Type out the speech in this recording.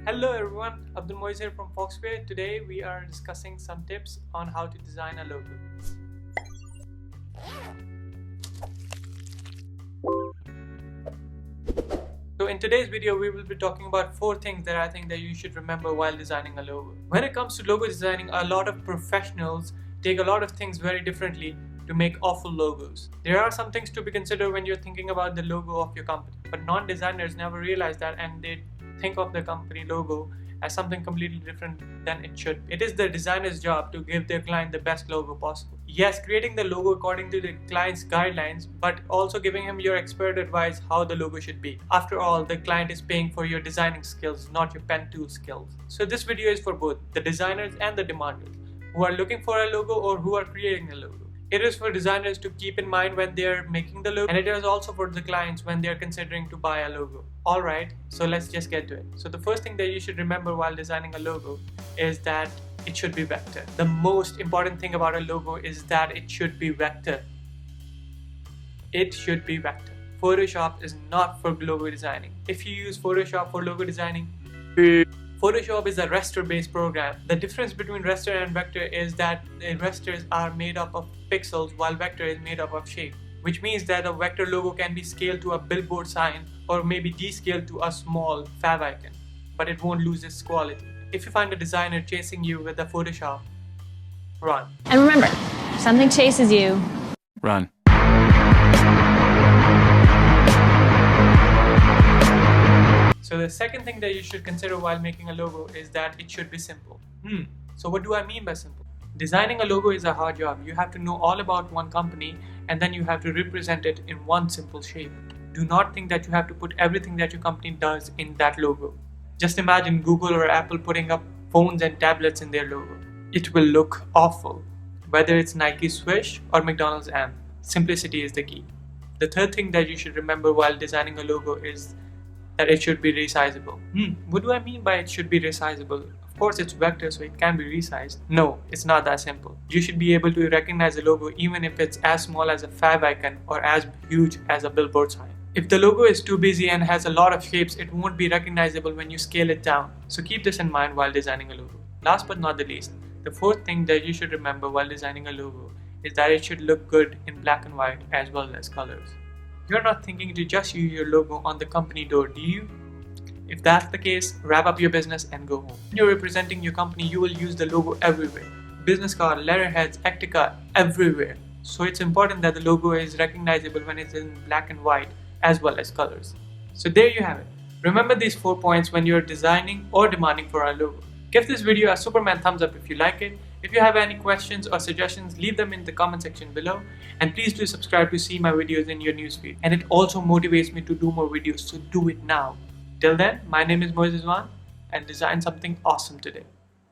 Hello everyone, Moiz here from Foxway. Today we are discussing some tips on how to design a logo. So in today's video we will be talking about 4 things that I think that you should remember while designing a logo. When it comes to logo designing, a lot of professionals take a lot of things very differently to make awful logos. There are some things to be considered when you're thinking about the logo of your company, but non-designers never realize that and they think of the company logo as something completely different than it should be. It is the designer's job to give their client the best logo possible. Yes, creating the logo according to the client's guidelines, but also giving him your expert advice how the logo should be. After all, the client is paying for your designing skills, not your pen tool skills. So this video is for both the designers and the demanders who are looking for a logo or who are creating a logo. It is for designers to keep in mind when they are making the logo, and it is also for the clients when they are considering to buy a logo. Alright, so let's just get to it. So the first thing that you should remember while designing a logo is that it should be vector. The most important thing about a logo is that it should be vector. It should be vector. Photoshop is not for logo designing. If you use Photoshop for logo designing, Photoshop is a raster-based program. The difference between raster and vector is that the rasters are made up of pixels while vector is made up of shape, which means that a vector logo can be scaled to a billboard sign or maybe descaled to a small fav icon, but it won't lose its quality. If you find a designer chasing you with a Photoshop, run. And remember, if something chases you, run. So the second thing that you should consider while making a logo is that it should be simple. So what do I mean by simple? Designing a logo is a hard job. You have to know all about one company and then you have to represent it in one simple shape. Do not think that you have to put everything that your company does in that logo. Just imagine Google or Apple putting up phones and tablets in their logo. It will look awful. Whether it's Nike Swish or McDonald's M, simplicity is the key. The third thing that you should remember while designing a logo is that it should be resizable. What do I mean by it should be resizable? Of course it's vector, so it can be resized. No, it's not that simple. You should be able to recognize the logo even if it's as small as a fav icon or as huge as a billboard sign. If the logo is too busy and has a lot of shapes, it won't be recognizable when you scale it down. So keep this in mind while designing a logo. Last but not the least, the fourth thing that you should remember while designing a logo is that it should look good in black and white as well as colors. You're not thinking to just use your logo on the company door, do you? If that's the case, wrap up your business and go home. When you're representing your company, you will use the logo everywhere. Business card, letterheads, Ectica, everywhere. So it's important that the logo is recognizable when it's in black and white as well as colors. So there you have it. Remember these 4 points when you're designing or demanding for a logo. Give this video a Superman thumbs up if you like it. If you have any questions or suggestions, leave them in the comment section below. And please do subscribe to see my videos in your newsfeed. And it also motivates me to do more videos, so do it now. Till then, my name is Moiz and design something awesome today.